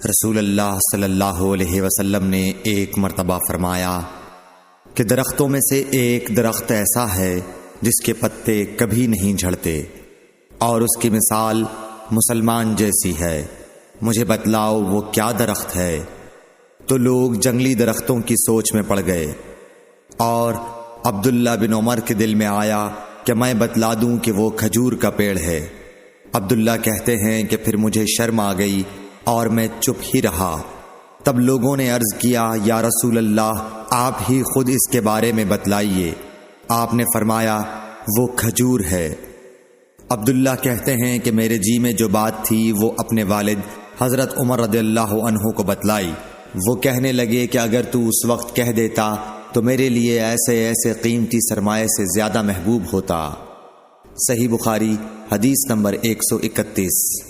رسول اللہ صلی اللہ علیہ وسلم نے ایک مرتبہ فرمایا کہ درختوں میں سے ایک درخت ایسا ہے جس کے پتے کبھی نہیں جھڑتے اور اس کی مثال مسلمان جیسی ہے، مجھے بتلاؤ وہ کیا درخت ہے؟ تو لوگ جنگلی درختوں کی سوچ میں پڑ گئے، اور عبداللہ بن عمر کے دل میں آیا کہ میں بتلا دوں کہ وہ کھجور کا پیڑ ہے۔ عبداللہ کہتے ہیں کہ پھر مجھے شرم آ گئی اور میں چپ ہی رہا۔ تب لوگوں نے عرض کیا، یا رسول اللہ، آپ ہی خود اس کے بارے میں بتلائیے۔ آپ نے فرمایا، وہ کھجور ہے۔ عبداللہ کہتے ہیں کہ میرے جی میں جو بات تھی وہ اپنے والد حضرت عمر رضی اللہ عنہ کو بتلائی۔ وہ کہنے لگے کہ اگر تو اس وقت کہہ دیتا تو میرے لیے ایسے ایسے قیمتی سرمایے سے زیادہ محبوب ہوتا۔ صحیح بخاری حدیث نمبر 131۔